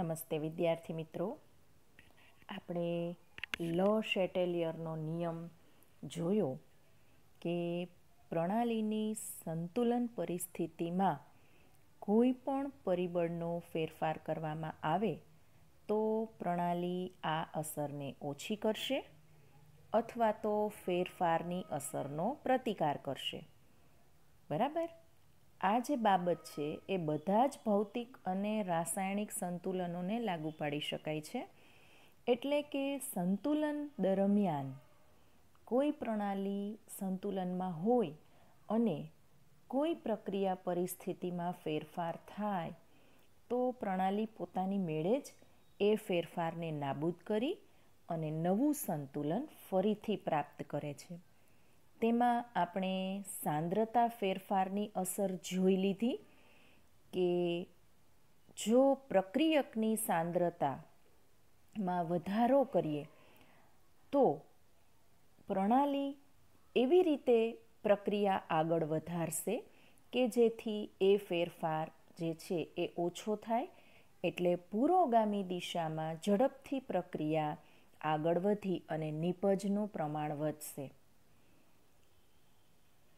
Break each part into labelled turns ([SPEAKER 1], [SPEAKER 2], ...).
[SPEAKER 1] નમસ્તે વિદ્યાર્થી મિત્રો, આપણે લો શેટેલિયરનો નિયમ જોયો કે પ્રણાલીની સંતુલન પરિસ્થિતિમાં કોઈ પણ પરિબળનો ફેરફાર કરવામાં આવે તો પ્રણાલી આ અસરને ઓછી કરશે અથવા તો ફેરફારની અસરનો પ્રતિકાર કરશે. બરાબર? આ જે બાબત છે એ બધા જ ભૌતિક અને રાસાયણિક સંતુલનોને લાગુ પાડી શકાય છે. એટલે કે સંતુલન દરમિયાન કોઈ પ્રણાલી સંતુલનમાં હોય અને કોઈ પ્રક્રિયા પરિસ્થિતિમાં ફેરફાર થાય તો પ્રણાલી પોતાની મેળે જ એ ફેરફારને નાબૂદ કરી અને નવું સંતુલન ફરીથી પ્રાપ્ત કરે છે. તેમાં આપણે સાંદ્રતા ફેરફારની અસર જોઈ લીધી કે જો પ્રક્રિયકની સાંદ્રતામાં વધારો કરીએ તો પ્રણાલી એવી રીતે પ્રક્રિયા આગળ વધારશે કે જેથી એ ફેરફાર જે છે એ ઓછો થાય, એટલે પુરોગામી દિશામાં ઝડપથી પ્રક્રિયા આગળ વધી અને નિપજનું પ્રમાણ વધશે.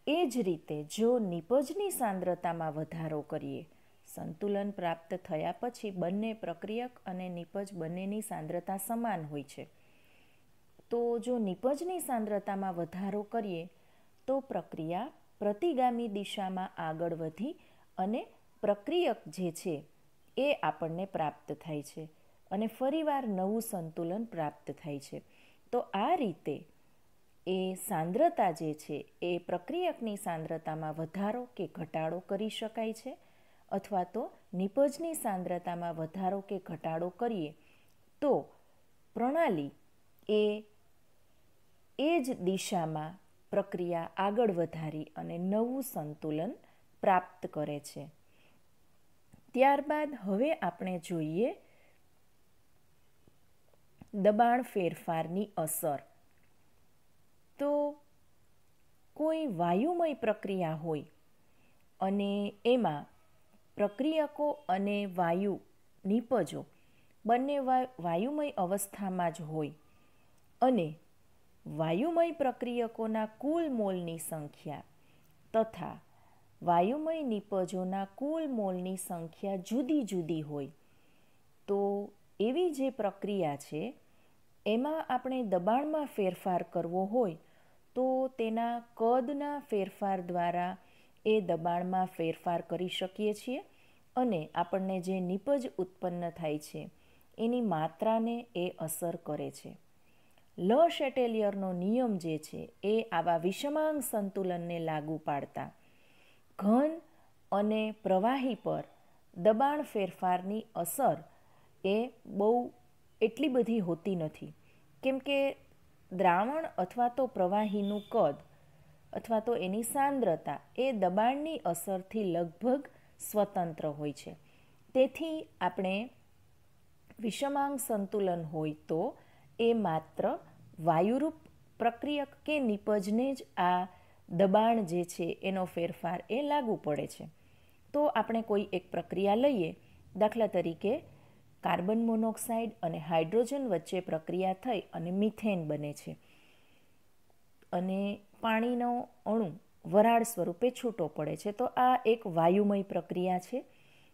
[SPEAKER 1] એ જ રીતે જો નિપજની સાંદ્રતામાં વધારો કરીએ, સંતુલન પ્રાપ્ત થયા પછી બંને પ્રક્રિયક અને નિપજ બંનેની સાંદ્રતા સમાન હોય છે. તો જો નિપજની સાંદ્રતામાં વધારો કરીએ તો પ્રક્રિયા પ્રતિગામી દિશામાં આગળ વધી અને પ્રક્રિયક જે છે એ આપણને પ્રાપ્ત થાય છે અને ફરીવાર નવું સંતુલન પ્રાપ્ત થાય છે. તો આ રીતે એ સાંદ્રતા જે છે એ પ્રક્રિયકની સાંદ્રતામાં વધારો કે ઘટાડો કરી શકાય છે અથવા તો નિપજની સાંદ્રતામાં વધારો કે ઘટાડો કરીએ તો પ્રણાલી એ જ દિશામાં પ્રક્રિયા આગળ વધારી અને નવું સંતુલન પ્રાપ્ત કરે છે. ત્યારબાદ હવે આપણે જોઈએ દબાણ ફેરફારની અસર. તો કોઈ વાયુમય પ્રક્રિયા હોય અને એમાં પ્રક્રિયકો અને વાયુ નિપજો બંને વાયુમય અવસ્થામાં જ હોય અને વાયુમય પ્રક્રિયકોના કુલ મોલની સંખ્યા તથા વાયુમય નિપજોના કુલ મોલની સંખ્યા જુદી જુદી હોય તો એવી જે પ્રક્રિયા છે એમાં આપણે દબાણમાં ફેરફાર કરવો હોય તો તેના કદના ફેરફાર દ્વારા એ દબાણમાં ફેરફાર કરી શકીએ છીએ અને આપણને જે નિપજ ઉત્પન્ન થાય છે એની માત્રાને એ અસર કરે છે. લો શેટેલિયરનો નિયમ જે છે એ આવા વિષમાંગ સંતુલનને લાગુ પાડતા ઘન અને પ્રવાહી પર દબાણ ફેરફારની અસર એ બહુ એટલી બધી હોતી નથી, કેમ કે દ્રાવણ અથવા તો પ્રવાહીનું કદ અથવા તો એની સાંદ્રતા એ દબાણની અસરથી લગભગ સ્વતંત્ર હોય છે. તેથી આપણે વિષમાંગ સંતુલન હોય તો એ માત્ર વાયુરૂપ પ્રક્રિયક કે નિપજને જ આ દબાણ જે છે એનો ફેરફાર એ લાગુ પડે છે. તો આપણે કોઈ એક પ્રક્રિયા લઈએ, દાખલા તરીકે કાર્બન મોનોક્સાઇડ અને હાઇડ્રોજન વચ્ચે પ્રક્રિયા થઈ અને મિથેન બને છે અને પાણીનો અણુ વરાળ સ્વરૂપે છૂટો પડે છે. તો આ એક વાયુમય પ્રક્રિયા છે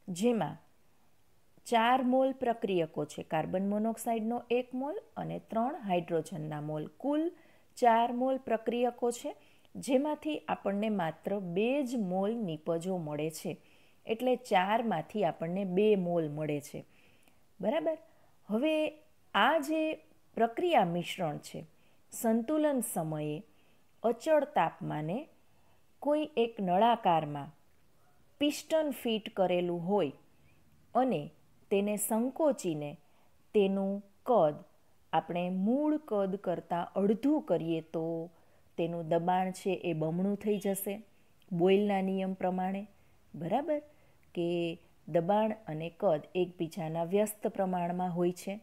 [SPEAKER 1] જેમાં 4 મોલ પ્રક્રિયકો છે, કાર્બન મોનોક્સાઇડનો 1 મોલ અને 3 હાઇડ્રોજનના મોલ, કુલ 4 મોલ પ્રક્રિયકો છે જેમાંથી આપણને માત્ર 2 જ મોલ નિપજો મળે છે. એટલે 4માંથી આપણને 2 મોલ મળે છે. બરાબર? હવે આ જે પ્રક્રિયા મિશ્રણ છે સંતુલન સમયે અચળ તાપમાને કોઈ એક નળાકારમાં પિસ્ટન ફિટ કરેલું હોય અને તેને સંકોચીને તેનું કદ આપણે મૂળ કદ કરતાં અડધું કરીએ તો તેનું દબાણ છે એ બમણું થઈ જશે બોયલના નિયમ પ્રમાણે. બરાબર? કે દબાણ અને કદ એકબીજાના વ્યસ્ત પ્રમાણમાં હોય છે.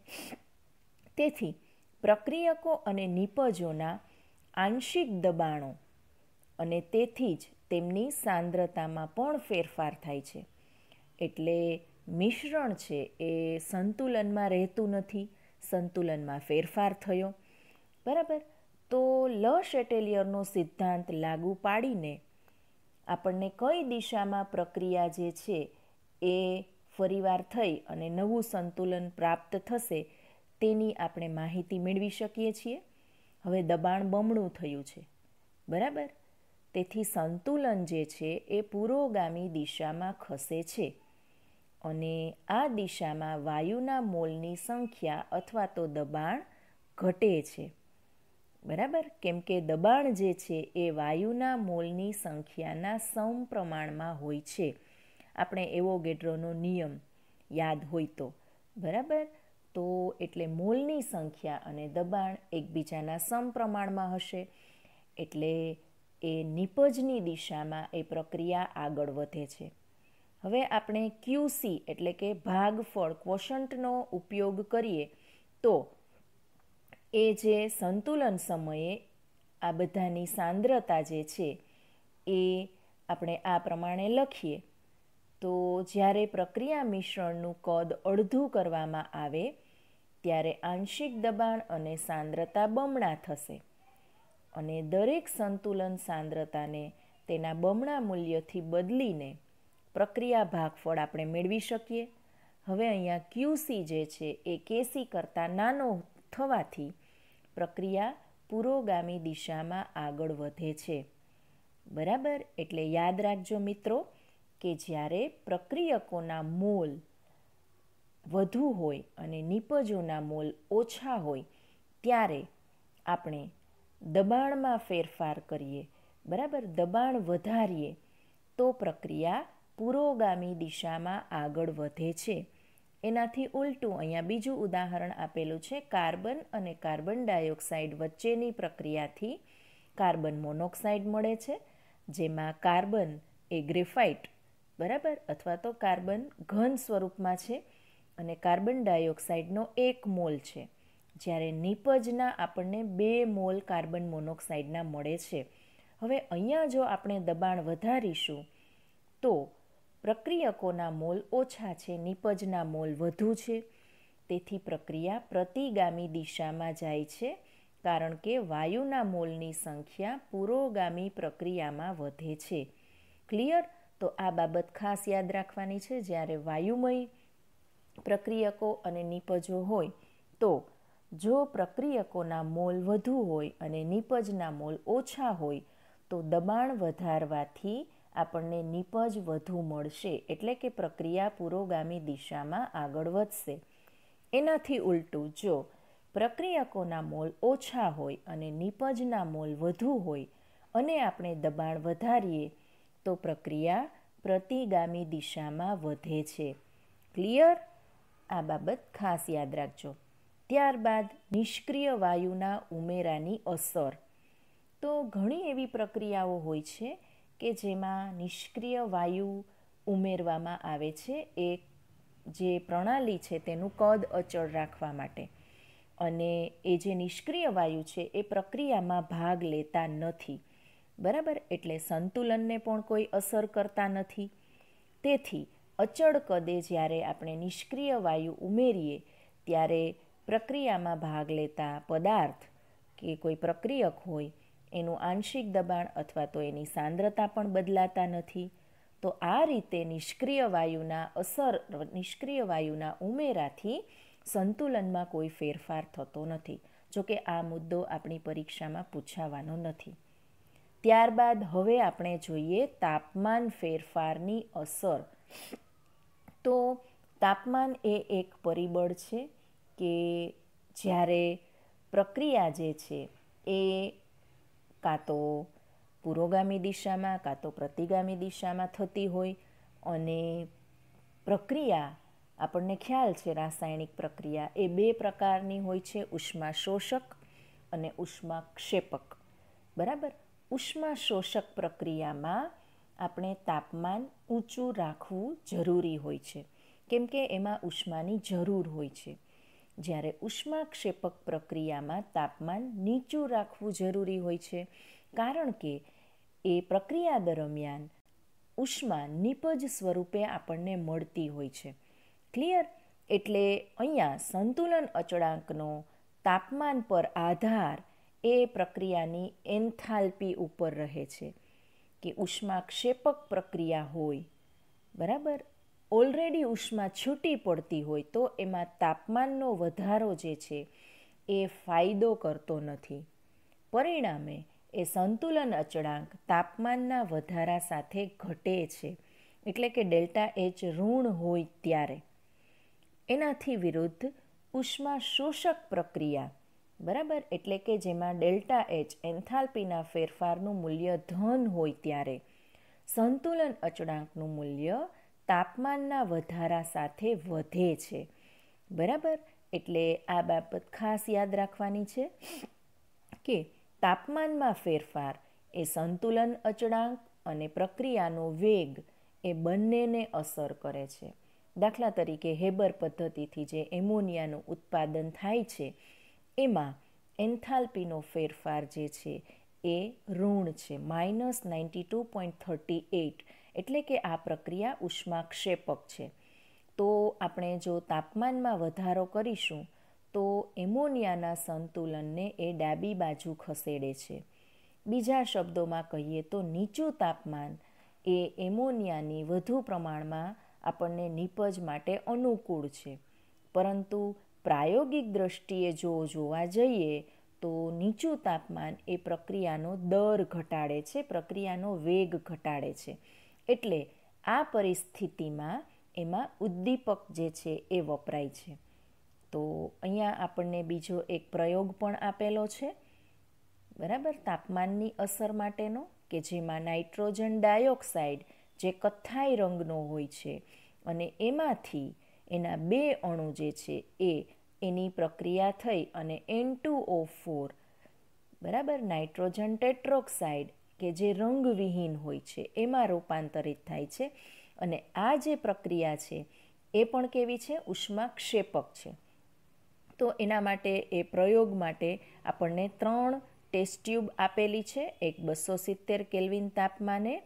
[SPEAKER 1] તેથી પ્રક્રિયકો અને નિપજોના આંશિક દબાણો અને તેથી જ તેમની સાંદ્રતામાં પણ ફેરફાર થાય છે. એટલે મિશ્રણ છે એ સંતુલનમાં રહેતું નથી, સંતુલનમાં ફેરફાર થયો. બરાબર. તો લ શેટેલિયરનો સિદ્ધાંત લાગુ પાડીને આપણને કઈ દિશામાં પ્રક્રિયા જે છે એ ફરીવાર થઈ અને નવું સંતુલન પ્રાપ્ત થશે તેની આપણે માહિતી મેળવી શકીએ છીએ. હવે દબાણ બમણું થયું છે. બરાબર. તેથી સંતુલન જે છે એ પુરોગામી દિશામાં ખસે છે અને આ દિશામાં વાયુના મોલની સંખ્યા અથવા તો દબાણ ઘટે છે. બરાબર. કેમ કે દબાણ જે છે એ વાયુના મોલની સંખ્યાના સમપ્રમાણમાં હોય છે. આપણે એવોગેડ્રોનો નિયમ યાદ હોય તો. બરાબર. તો એટલે મોલની સંખ્યા અને દબાણ એકબીજાના સમપ્રમાણમાં હશે એટલે એ નિપજની દિશામાં એ પ્રક્રિયા આગળ વધે છે. હવે આપણે ક્યુસી એટલે કે ભાગફળ ક્વોશન્ટનો ઉપયોગ કરીએ તો એ જે સંતુલન સમયે આ બધાની સાંદ્રતા જે છે એ આપણે આ પ્રમાણે લખીએ તો જ્યારે પ્રક્રિયા મિશ્રણનું કદ અડધું કરવામાં આવે ત્યારે આંશિક દબાણ અને સાંદ્રતા બમણા થશે અને દરેક સંતુલન સાંદ્રતાને તેના બમણા મૂલ્યથી બદલીને પ્રક્રિયા ભાગફળ આપણે મેળવી શકીએ. હવે અહીંયા ક્યુસી જે છે એ કેસી કરતાં નાનો થવાથી પ્રક્રિયા પુરોગામી દિશામાં આગળ વધે છે. બરાબર. એટલે યાદ રાખજો મિત્રો કે જ્યારે પ્રક્રિયકોના મોલ વધુ હોય અને નિપજોના મોલ ઓછા હોય ત્યારે આપણે દબાણમાં ફેરફાર કરીએ. બરાબર. દબાણ વધારીએ તો પ્રક્રિયા પુરોગામી દિશામાં આગળ વધે છે. એનાથી ઉલટું અહીંયા બીજું ઉદાહરણ આપેલું છે. કાર્બન અને કાર્બન ડાયોક્સાઇડ વચ્ચેની પ્રક્રિયાથી કાર્બન મોનોક્સાઇડ મળે છે જેમાં કાર્બન એ ગ્રેફાઇટ બરાબર અથવા તો કાર્બન ઘન સ્વરૂપમાં છે અને કાર્બન ડાયોક્સાઇડનો 1 મોલ છે. જ્યારે નિપજના આપણને 2 મોલ કાર્બન મોનોક્સાઇડના મળે છે. હવે અહીંયા જો આપણે દબાણ વધારીશું તો પ્રક્રિયકોના મોલ ઓછા છે, નિપજના મોલ વધુ છે. તેથી પ્રક્રિયા પ્રતિગામી દિશામાં જાય છે કારણ કે વાયુના મોલની સંખ્યા પુરોગામી પ્રક્રિયામાં વધે છે. ક્લિયર? તો આ બાબત ખાસ યાદ રાખવાની છે. જ્યારે વાયુમય પ્રક્રિયકો અને નિપજો હોય તો જો પ્રક્રિયકોના મોલ વધુ હોય અને નિપજના મોલ ઓછા હોય તો દબાણ વધારવાથી આપણને નિપજ વધુ મળશે એટલે કે પ્રક્રિયા પુરોગામી દિશામાં આગળ વધશે. એનાથી ઉલટું જો પ્રક્રિયકોના મોલ ઓછા હોય અને નિપજના મોલ વધુ હોય અને આપણે દબાણ વધારીએ તો પ્રક્રિયા પ્રતિગામી દિશામાં વધે છે. ક્લિયર? આ બાબત ખાસ યાદ રાખજો. ત્યારબાદ નિષ્ક્રિય વાયુના ઉમેરાની અસર. તો ઘણી એવી પ્રક્રિયાઓ હોય છે કે જેમાં નિષ્ક્રિય વાયુ ઉમેરવામાં આવે છે એ જે પ્રણાલી છે તેનું કદ અચળ રાખવા માટે. અને એ જે નિષ્ક્રિય વાયુ છે એ પ્રક્રિયામાં ભાગ લેતા નથી. બરાબર. એટલે સંતુલનને પણ કોઈ અસર કરતા નથી. તેથી અચળ કદે જ્યારે આપણે નિષ્ક્રિય વાયુ ઉમેરીએ ત્યારે પ્રક્રિયામાં ભાગ લેતા પદાર્થ કે કોઈ પ્રક્રિયક હોય એનું આંશિક દબાણ અથવા તો એની સાંદ્રતા પણ બદલાતા નથી. તો આ રીતે નિષ્ક્રિય વાયુના ઉમેરાથી સંતુલનમાં કોઈ ફેરફાર થતો નથી. જોકે આ મુદ્દો આપણી પરીક્ષામાં પૂછાવાનો નથી. ત્યારબાદ હવે આપણે જોઈએ તાપમાન ફેરફારની અસર. તો તાપમાન એ એક પરિબળ છે કે જ્યારે પ્રક્રિયા જે છે એ કાં તો પુરોગામી દિશામાં કાં તો પ્રતિગામી દિશામાં થતી હોય અને પ્રક્રિયા આપણને ખ્યાલ છે રાસાયણિક પ્રક્રિયા એ 2 પ્રકારની હોય છે, ઉષ્મા શોષક અને ઉષ્મા ક્ષેપક. બરાબર. ઉષ્મા શોષક પ્રક્રિયામાં આપણે તાપમાન ઊંચું રાખવું જરૂરી હોય છે કેમ કે એમાં ઉષ્માની જરૂર હોય છે. જ્યારે ઉષ્માક્ષેપક પ્રક્રિયામાં તાપમાન નીચું રાખવું જરૂરી હોય છે કારણ કે એ પ્રક્રિયા દરમિયાન ઉષ્મા નિપજ સ્વરૂપે આપણને મળતી હોય છે. ક્લિયર? એટલે અહીંયા સંતુલન અચળાંકનો તાપમાન પર આધાર એ પ્રક્રિયાની એન્થાલ્પી ઉપર રહે છે. કે ઉષ્માક્ષેપક પ્રક્રિયા હોય, બરાબર, ઓલરેડી ઉષ્મા છૂટી પડતી હોય તો એમાં તાપમાનનો વધારો જે છે એ ફાયદો કરતો નથી. પરિણામે એ સંતુલન અચળાંક તાપમાનના વધારા સાથે ઘટે છે, એટલે કે ડેલ્ટા એચ ઋણ હોય ત્યારે. એનાથી વિરુદ્ધ ઉષ્મા શોષક પ્રક્રિયા, બરાબર, એટલે કે જેમાં ડેલ્ટા એચ એન્થાલ્પીના ફેરફારનું મૂલ્ય ધન હોય ત્યારે સંતુલન અચળાંકનું મૂલ્ય તાપમાનના વધારા સાથે વધે છે. બરાબર, એટલે આ બાબત ખાસ યાદ રાખવાની છે કે તાપમાનમાં ફેરફાર એ સંતુલન અચળાંક અને પ્રક્રિયાનો વેગ એ બંનેને અસર કરે છે. દાખલા તરીકે હેબર પદ્ધતિથી જે એમોનિયાનું ઉત્પાદન થાય છે એમાં એન્થાલ્પીનો ફેરફાર જે છે એ ઋણ છે, -92.38, એટલે કે આ પ્રક્રિયા ઉષ્માક્ષેપક છે. તો આપણે જો તાપમાનમાં વધારો કરીશું તો એમોનિયાના સંતુલનને એ ડાબી બાજુ ખસેડે છે. બીજા શબ્દોમાં કહીએ તો નીચું તાપમાન એ એમોનિયાની વધુ પ્રમાણમાં આપણને નીપજ માટે અનુકૂળ છે, પરંતુ પ્રાયોગિક દ્રષ્ટિએ જો જોવા જઈએ તો નીચું તાપમાન એ પ્રક્રિયાનો દર ઘટાડે છે, પ્રક્રિયાનો વેગ ઘટાડે છે. એટલે આ પરિસ્થિતિમાં એમાં ઉદ્દીપક જે છે એ વપરાય છે. તો અહીંયા આપણને બીજો એક પ્રયોગ પણ આપેલો છે, બરાબર, તાપમાનની અસર માટેનો, કે જેમાં નાઇટ્રોજન ડાયોક્સાઇડ જે કથ્થાઈ રંગનો હોય છે અને એમાંથી એના 2 અણુ જે છે એની પ્રક્રિયા થઈ અને N2O4, બરાબર, નાઇટ્રોજન ટેટ્રોક્સાઇડ કે જે રંગવિહીન હોય છે એમાં રૂપાંતરિત થાય છે. અને આ જે પ્રક્રિયા છે એ પણ કેવી છે? ઉષ્માક્ષેપક છે. તો એના માટે એ પ્રયોગ માટે આપણને 3 ટેસ્ટ ટ્યુબ આપેલી છે. એક 270 કેલ્વિન તાપમાને,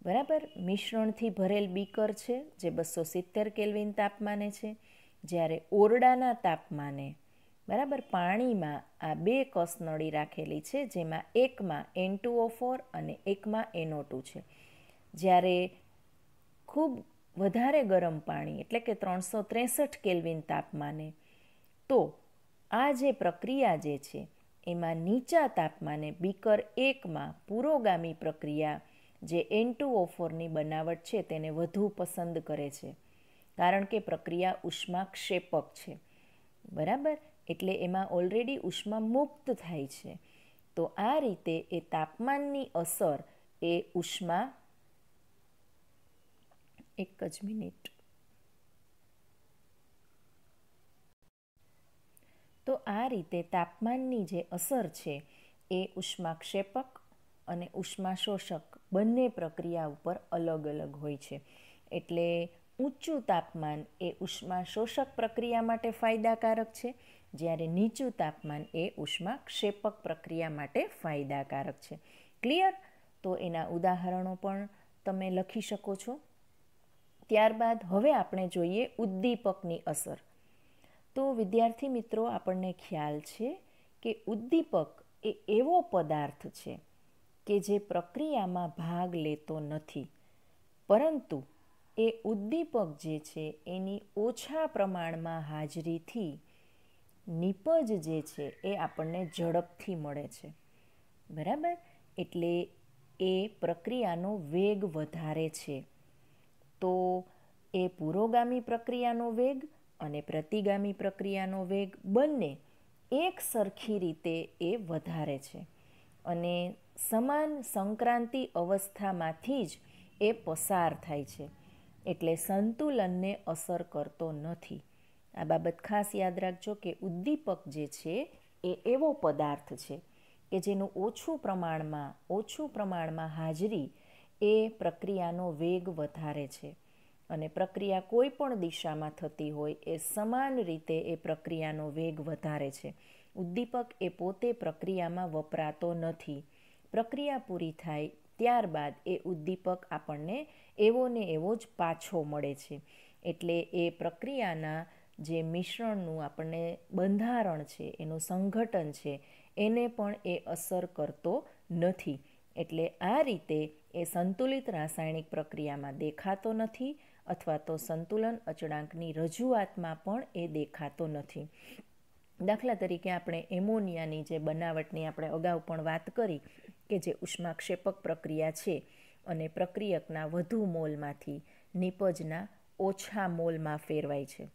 [SPEAKER 1] બરાબર, મિશ્રણથી ભરેલ બીકર છે જે 270 કેલ્વિન તાપમાને છે. જ્યારે ઓરડાના તાપમાને, બરાબર, પાણીમાં આ 2 કસનળી રાખેલી છે, જેમાં એકમાં N2O4 અને એકમાં NO2 છે. જ્યારે ખૂબ વધારે ગરમ પાણી, એટલે કે 363 કેલ્વિન તાપમાને, તો આ જે પ્રક્રિયા જે છે એમાં નીચા તાપમાને બીકર 1માં પુરોગામી પ્રક્રિયા જે N2O4ની બનાવટ છે તેને વધુ પસંદ કરે છે, કારણ કે પ્રક્રિયા ઉષ્માક્ષેપક છે, બરાબર, એટલે એમાં ઓલરેડી ઉષ્મા મુક્ત થાય છે. તો આ રીતે એ તાપમાનની અસર એ ઉષ્મા, એક જ મિનિટ, તો આ રીતે તાપમાનની જે અસર છે એ ઉષ્માક્ષેપક અને ઉષ્માશોષક બંને પ્રક્રિયા ઉપર અલગ અલગ હોય છે. એટલે ઊંચું તાપમાન એ ઉષ્માશોષક પ્રક્રિયા માટે ફાયદાકારક છે, જ્યારે નીચું તાપમાન એ ઉષ્માક્ષેપક પ્રક્રિયા માટે ફાયદાકારક છે. ક્લિયર? તો એના ઉદાહરણો પણ તમે લખી શકો છો. ત્યારબાદ હવે આપણે જોઈએ ઉદ્દીપકની અસર. તો વિદ્યાર્થી મિત્રો, આપણને ખ્યાલ છે કે ઉદ્દીપક એ એવો પદાર્થ છે કે જે પ્રક્રિયામાં ભાગ લેતો નથી, પરંતુ એ ઉદ્દીપક જે છે એની ઓછા પ્રમાણમાં હાજરીથી નીપજ જે છે એ આપણને ઝડપથી મળે છે, બરાબર, એટલે એ પ્રક્રિયાનો વેગ વધારે છે. તો એ પુરોગામી પ્રક્રિયાનો વેગ અને પ્રતિગામી પ્રક્રિયાનો વેગ બંને એક સરખી રીતે એ વધારે છે અને સમાન સંક્રાંતિ અવસ્થામાંથી જ એ પસાર થાય છે, એટલે સંતુલનને અસર કરતો નથી. આ બાબત ખાસ યાદ રાખજો કે ઉદ્દીપક જે છે એ એવો પદાર્થ છે કે જેનું ઓછું પ્રમાણમાં હાજરી એ પ્રક્રિયાનો વેગ વધારે છે અને પ્રક્રિયા કોઈ પણ દિશામાં થતી હોય એ સમાન રીતે એ પ્રક્રિયાનો વેગ વધારે છે. ઉદ્દીપક એ પોતે પ્રક્રિયામાં વપરાતો નથી. પ્રક્રિયા પૂરી થાય ત્યારબાદ એ ઉદ્દીપક આપણને એવો ને એવો જ પાછો મળે છે. એટલે એ પ્રક્રિયાના જે મિશ્રણનું આપણને બંધારણ છે, એનું સંઘટન છે, એને પણ એ અસર કરતો નથી. એટલે આ રીતે એ સંતુલિત રાસાયણિક પ્રક્રિયામાં દેખાતો નથી અથવા તો સંતુલન અચળાંકની રજૂઆતમાં પણ એ દેખાતો નથી. દાખલા તરીકે આપણે એમોનિયાની જે બનાવટની આપણે અગાઉ પણ વાત કરી કે જે ઉષ્માક્ષેપક પ્રક્રિયા છે અને પ્રક્રિયકના વધુ મોલમાંથી નિપજના ઓછા મોલમાં ફેરવાય છે.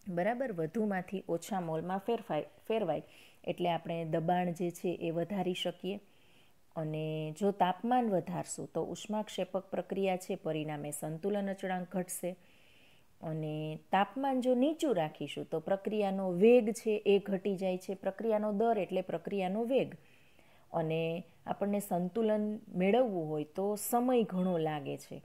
[SPEAKER 1] બરાબર, વધુમાંથી ઓછા મોલમાં ફેરવાય એટલે આપણે દબાણ જે છે એ વધારી શકીએ. અને જો તાપમાન વધારશું તો ઉષ્માક્ષેપક પ્રક્રિયા છે, પરિણામે સંતુલન અચળાંક ઘટશે. અને તાપમાન જો નીચું રાખીશું તો પ્રક્રિયાનો વેગ છે એ ઘટી જાય છે. પ્રક્રિયાનો દર એટલે પ્રક્રિયાનો વેગ. અને આપણને સંતુલન મેળવવું હોય તો સમય ઘણો લાગે છે.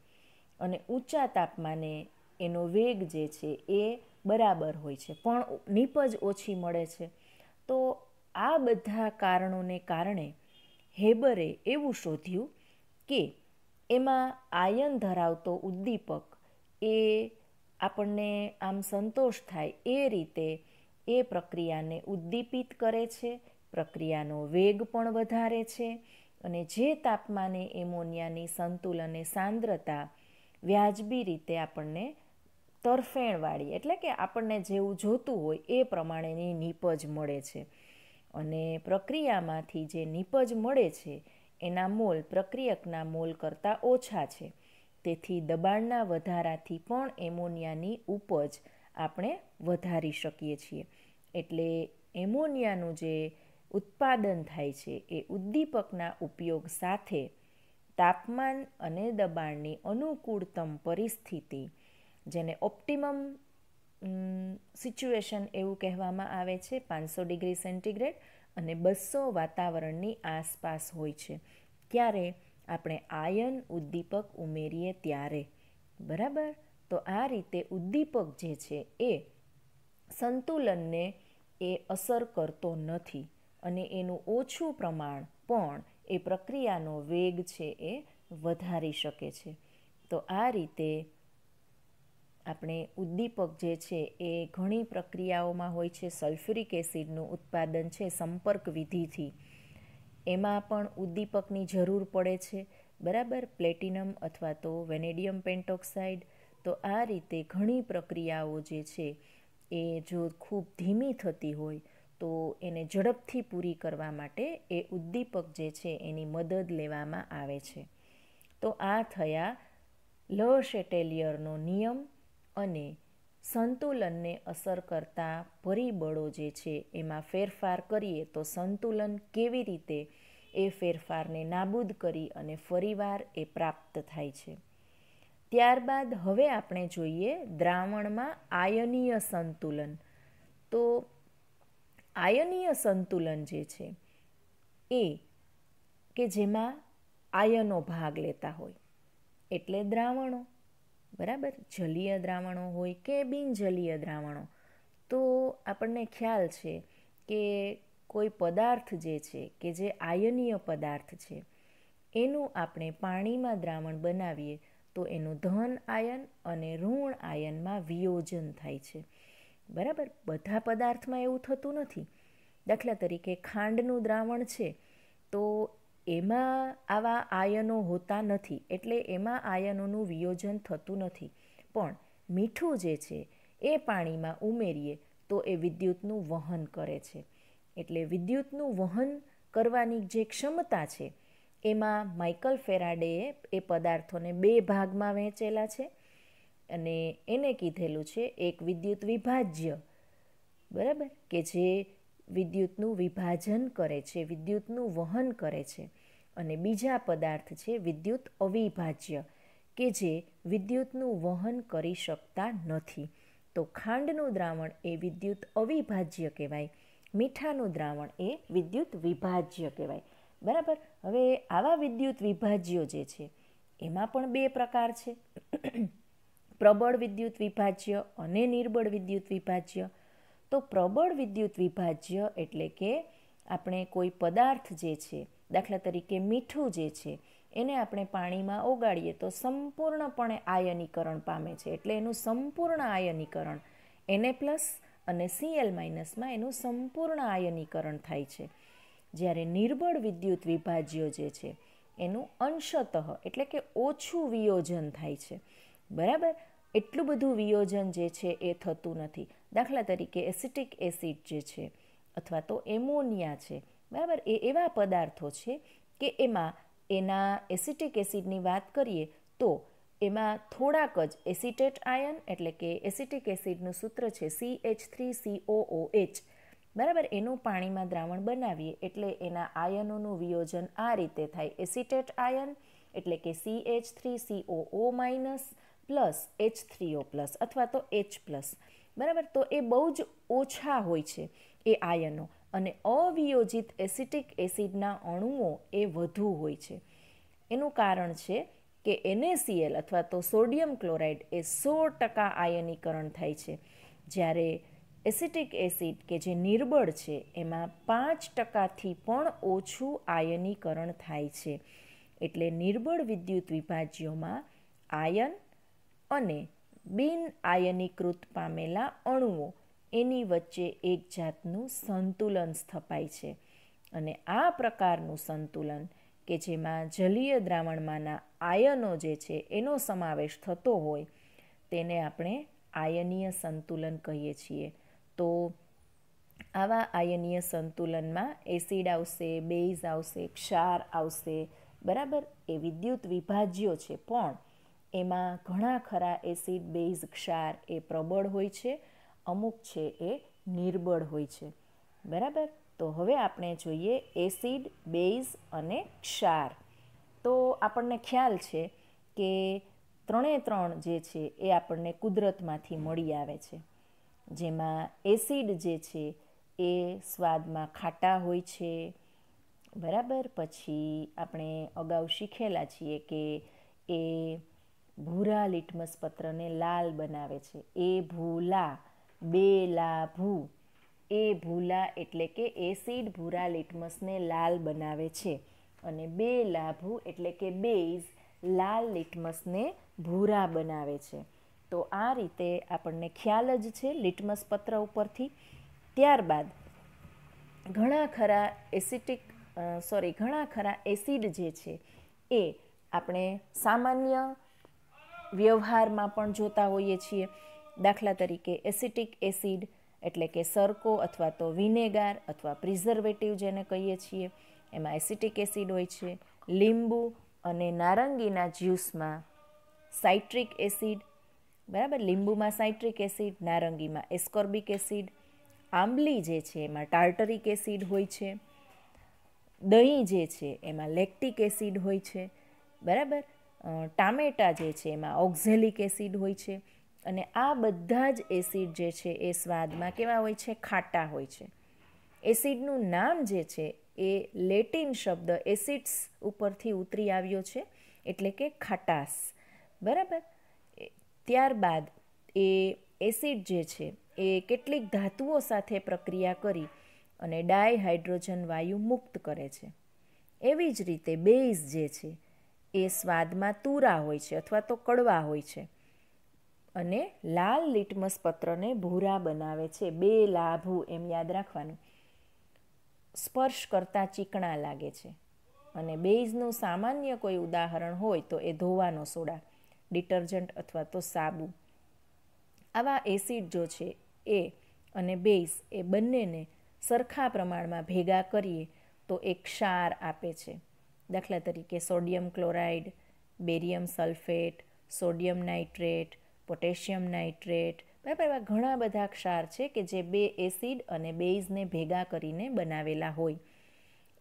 [SPEAKER 1] અને ઊંચા તાપમાને એનો વેગ જે છે એ બરાબર હોય છે, પણ નીપજ ઓછી મળે છે. તો આ બધા કારણોને કારણે હેબરે એવું શોધ્યું કે એમાં આયન ધરાવતો ઉદ્દીપક એ આપણને આમ સંતોષ થાય એ રીતે એ પ્રક્રિયાને ઉદ્દીપિત કરે છે, પ્રક્રિયાનો વેગ પણ વધારે છે. અને જે તાપમાને એમોનિયાની સંતુલન સાંદ્રતા વ્યાજબી રીતે આપણને તરફેણવાળી એટલે કે આપણને જેવું જોતું હોય એ પ્રમાણેની નીપજ મળે છે. અને પ્રક્રિયામાંથી જે નીપજ મળે છે એના મોલ પ્રક્રિયકના મોલ કરતાં ઓછા છે. તેથી દબાણના વધારાથી પણ એમોનિયાની ઉપજ આપણે વધારી શકીએ છીએ. એટલે એમોનિયાનું જે ઉત્પાદન થાય છે એ ઉદ્દીપકના ઉપયોગ સાથે તાપમાન અને દબાણની અનુકૂળતમ પરિસ્થિતિ, જેને ઓપ્ટિમમ સિચ્યુએશન એવું કહેવામાં આવે છે, 500 ડિગ્રી સેન્ટીગ્રેડ અને 200 વાતાવરણની આસપાસ હોય છે. ક્યારે આપણે આયન ઉદ્દીપક ઉમેરીએ ત્યારે. બરાબર, તો આ રીતે ઉદ્દીપક જે છે એ સંતુલનને એ અસર કરતો નથી અને એનું ઓછું પ્રમાણ પણ એ પ્રક્રિયાનો વેગ છે એ વધારી શકે છે. તો આ રીતે આપણે ઉદ્દીપક જે છે એ ઘણી પ્રક્રિયાઓમાં હોય છે. સલ્ફ્યુરિક એસિડનું ઉત્પાદન છે સંપર્ક વિધિથી, એમાં પણ ઉદ્દીપકની જરૂર પડે છે. બરાબર, પ્લેટિનમ અથવા તો વેનેડિયમ પેન્ટોક્સાઇડ. તો આ રીતે ઘણી પ્રક્રિયાઓ જે છે એ જો ખૂબ ધીમી થતી હોય તો એને ઝડપથી પૂરી કરવા માટે એ ઉદ્દીપક જે છે એની મદદ લેવામાં આવે છે. તો આ થયા લ શેટેલિયરનો નિયમ અને સંતુલનને અસર કરતા પરિબળો જે છે એમાં ફેરફાર કરીએ તો સંતુલન કેવી રીતે એ ફેરફારને નાબૂદ કરી અને ફરીવાર એ પ્રાપ્ત થાય છે. ત્યારબાદ હવે આપણે જોઈએ દ્રાવણમાં આયનીય સંતુલન. તો આયનીય સંતુલન જે છે એ કે જેમાં આયનો ભાગ લેતા હોય એટલે દ્રાવણો. બરાબર, જલીય દ્રાવણો હોય કે બિનજલીય દ્રાવણો. તો આપણને ખ્યાલ છે કે કોઈ પદાર્થ જે છે કે જે આયનીય પદાર્થ છે એનું આપણે પાણીમાં દ્રાવણ બનાવીએ તો એનું ધન આયન અને ઋણ આયનમાં વિયોજન થાય છે. બરાબર, બધા પદાર્થમાં એવું થતું નથી. દાખલા તરીકે ખાંડનું દ્રાવણ છે તો એમાં આવા આયનો હોતા નથી, એટલે એમાં આયનોનું વિયોજન થતું નથી. પણ મીઠું જે છે એ પાણીમાં ઉમેરીએ તો એ વિદ્યુતનું વહન કરે છે. એટલે વિદ્યુતનું વહન કરવાની જે ક્ષમતા છે એમાં માઇકલ ફેરાડેએ એ પદાર્થોને 2 ભાગમાં વહેંચેલા છે અને એને કીધેલું છે એક વિદ્યુત વિભાજ્ય, બરાબર, કે જે વિદ્યુતનું વિભાજન કરે છે, વિદ્યુતનું વહન કરે છે. અને બીજા પદાર્થ છે વિદ્યુત અવિભાજ્ય, કે જે વિદ્યુતનું વહન કરી શકતા નથી. તો ખાંડનું દ્રાવણ એ વિદ્યુત અવિભાજ્ય કહેવાય, મીઠાનું દ્રાવણ એ વિદ્યુત વિભાજ્ય કહેવાય. બરાબર, હવે આવા વિદ્યુત વિભાજ્યો જે છે એમાં પણ 2 પ્રકાર છે, પ્રબળ વિદ્યુત વિભાજ્ય અને નિર્બળ વિદ્યુત વિભાજ્ય. તો પ્રબળ વિદ્યુત વિભાજ્ય એટલે કે આપણે કોઈ પદાર્થ જે છે, દાખલા તરીકે મીઠું જે છે એને આપણે પાણીમાં ઓગાળીએ તો સંપૂર્ણપણે આયનીકરણ પામે છે. એટલે એનું સંપૂર્ણ આયનીકરણ Na+ અને Cl- માં એનું સંપૂર્ણ આયનીકરણ થાય છે. જ્યારે નિર્બળ વિદ્યુત વિભાજ્યો જે છે એનું અંશતઃ એટલે કે ઓછું વિયોજન થાય છે. બરાબર, એટલું બધું વિયોજન જે છે એ થતું નથી. દાખલા તરીકે એસિટિક એસિડ જે છે અથવા તો એમોનિયા છે, બરાબર, એ એવા પદાર્થો છે કે એમાં એના એસિટિક એસિડની વાત કરીએ તો એમાં થોડાક જ એસિટેટ આયન, એટલે કે એસિટિક એસિડનું સૂત્ર છે CH3COOH, બરાબર, એનું પાણીમાં દ્રાવણ બનાવીએ એટલે એના આયનોનું વિયોજન આ રીતે થાય. એસિટેટ આયન એટલે કે CH3COO- પ્લસ H3O+ અથવા તો H+, બરાબર. તો એ બહુ જ ઓછા હોય છે એ આયનો, અને અવિયોજિત એસિટિક એસિડના અણુઓ એ વધુ હોય છે. એનું કારણ છે કે NaCl અથવા તો સોડિયમ ક્લોરાઇડ એ 100% આયનીકરણ થાય છે, જ્યારે એસિટિક એસિડ કે જે નિર્બળ છે એમાં 5%થી પણ ઓછું આયનીકરણ થાય છે. એટલે નિર્બળ વિદ્યુત વિભાજ્યોમાં આયન અને બિન આયનીકૃત પામેલા અણુઓ એની વચ્ચે એક જાતનું સંતુલન સ્થપાય છે. અને આ પ્રકારનું સંતુલન કે જેમાં જલીય દ્રાવણમાંના આયનો જે છે એનો સમાવેશ થતો હોય તેને આપણે આયનીય સંતુલન કહીએ છીએ. તો આવા આયનીય સંતુલનમાં એસિડ આવશે, બેઝ આવશે, ક્ષાર આવશે, બરાબર. એ વિદ્યુત વિભાજ્યો છે, પણ એમાં ઘણા ખરા એસિડ, બેઝ, ક્ષાર એ પ્રબળ હોય છે, અમુક છે એ નિર્બળ હોય છે, બરાબર. તો હવે આપણે જોઈએ એસિડ, બેઝ અને ક્ષાર. તો આપણને ખ્યાલ છે કે 3 જે છે એ આપણને કુદરતમાંથી મળી આવે છે, જેમાં એસિડ જે છે એ સ્વાદમાં ખાટા હોય છે, બરાબર. પછી આપણે અગાઉ શીખેલા છીએ કે એ ભૂરા લિટમસ પત્રને લાલ બનાવે છે. એ ભૂલા, બે લા ભૂ, એ ભૂલા એટલે કે એસિડ ભૂરા લિટમસને લાલ બનાવે છે, અને બે લાભુ એટલે કે બેઝ લાલ લિટમસને ભૂરા બનાવે છે. તો આ રીતે આપણને ખ્યાલ જ છે લિટમસ પત્ર ઉપરથી. ત્યારબાદ ઘણા ખરા એસિડ જે છે એ આપણે સામાન્ય વ્યવહારમાં પણ જોતા હોઈએ છીએ. દાખલા તરીકે એસિટિક એસિડ એટલે કે સરકો અથવા તો વિનેગાર અથવા પ્રિઝર્વેટિવ જેને કહીએ છીએ, એમાં એસિટિક એસિડ હોય છે. લીંબુ અને નારંગીના જ્યુસમાં સાઇટ્રિક એસિડ, બરાબર, લીંબુમાં સાઇટ્રિક એસિડ, નારંગીમાં એસ્કોર્બિક એસિડ. આંબલી જે છે એમાં ટાર્ટરિક એસિડ હોય છે. દહીં જે છે એમાં લેક્ટિક એસિડ હોય છે, બરાબર. ટામેટા જે છે એમાં ઓક્ઝેલિક એસિડ હોય છે. અને આ બધા જ એસિડ જે છે એ સ્વાદમાં કેવા હોય છે? ખાટા હોય છે. એસિડનું નામ જે છે એ લેટિન શબ્દ એસિડ્સ ઉપરથી ઉતરી આવ્યો છે, એટલે કે ખટાશ, બરાબર. ત્યારબાદ એ એસિડ જે છે એ કેટલીક ધાતુઓ સાથે પ્રક્રિયા કરી અને ડાયહાઇડ્રોજન વાયુ મુક્ત કરે છે. એવી જ રીતે બેઝ જે છે એ સ્વાદમાં તુરા હોય છે અથવા તો કડવા હોય છે, અને લાલ લિટમસ પત્રને ભૂરા બનાવે છે. બે લાભુ એમ યાદ રાખવાનું. સ્પર્શ કરતાં ચીકણા લાગે છે. અને બેઝનું સામાન્ય કોઈ ઉદાહરણ હોય તો એ ધોવાનો સોડા, ડિટર્જન્ટ અથવા તો સાબુ. આવા એસિડ જો છે એ અને બેઝ એ બંનેને સરખા પ્રમાણમાં ભેગા કરીએ તો એક ક્ષાર આપે છે. દાખલા તરીકે sodium chloride, barium sulphate, sodium nitrate, potassium nitrate, બરાબર. એવા ઘણા બધા ક્ષાર છે કે જે બે એસિડ અને બેઝને ભેગા કરીને બનાવેલા હોય.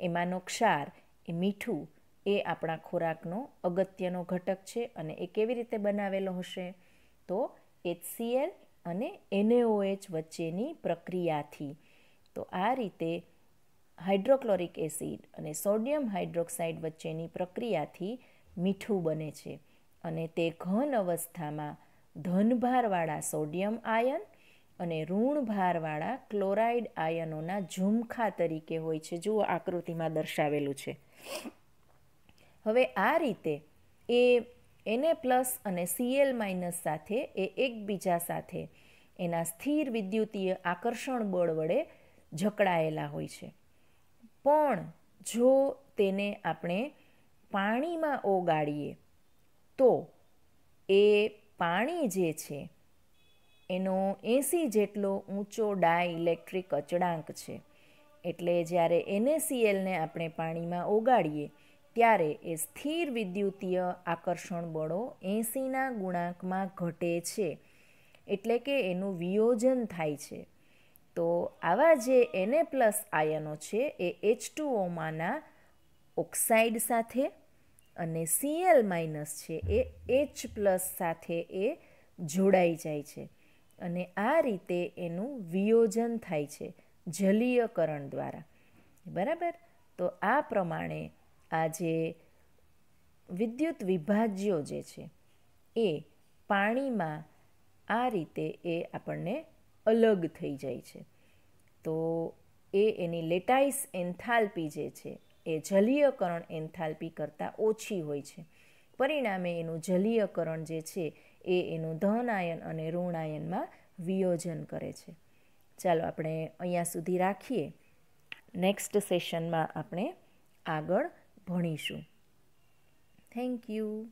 [SPEAKER 1] એમાંનો ક્ષાર એ મીઠું એ આપણા ખોરાકનો અગત્યનો ઘટક છે. અને એ કેવી રીતે બનાવેલો હશે? તો HCl અને NaOH વચ્ચેની પ્રક્રિયાથી. તો આ રીતે હાઇડ્રોક્લોરિક એસિડ અને સોડિયમ હાઇડ્રોક્સાઇડ વચ્ચેની પ્રક્રિયાથી મીઠું બને છે. અને તે ઘન અવસ્થામાં ધનભારવાળા સોડિયમ આયન અને ઋણભારવાળા ક્લોરાઇડ આયનોના ઝુમખા તરીકે હોય છે. જુઓ આકૃતિમાં દર્શાવેલું છે. હવે આ રીતે એ Na પ્લસ અને Cl માઇનસ સાથે એ એકબીજા સાથે એના સ્થિર વિદ્યુતીય આકર્ષણ બળ વડે જકડાયેલા હોય છે. પણ જો તેને આપણે પાણીમાં ઓગાળીએ તો એ પાણી જે છે એનો 80 જેટલો ઊંચો ડાયઇલેક્ટ્રિક અચળાંક છે. એટલે જ્યારે NaClને આપણે પાણીમાં ઓગાળીએ ત્યારે એ સ્થિર વિદ્યુતીય આકર્ષણ બળો 80ના ગુણાંકમાં ઘટે છે. એટલે કે એનું વિયોજન થાય છે. તો આવા જે Na પ્લસ આયનો છે એ H2Oમાંના ઓક્સાઇડ સાથે અને Cl માઇનસ છે એ H પ્લસ સાથે એ જોડાઈ જાય છે અને આ રીતે એનું વિયોજન થાય છે જલીયકરણ દ્વારા. બરાબર. તો આ પ્રમાણે આ જે વિદ્યુત વિભાજ્યો જે છે એ પાણીમાં આ રીતે એ આપણને અલગ થઈ જાય છે. તો એની લેટાઇસ એન્થાલ્પી જે છે એ જલીયકરણ એન્થાલ્પી કરતાં ઓછી હોય છે. પરિણામે એનું જલીયકરણ જે છે એ એનું ધન આયન અને ઋણ આયનમાં વિયોજન કરે છે. ચાલો આપણે અહીંયા સુધી રાખીએ. નેક્સ્ટ સેશનમાં આપણે આગળ ભણીશું. Thank you.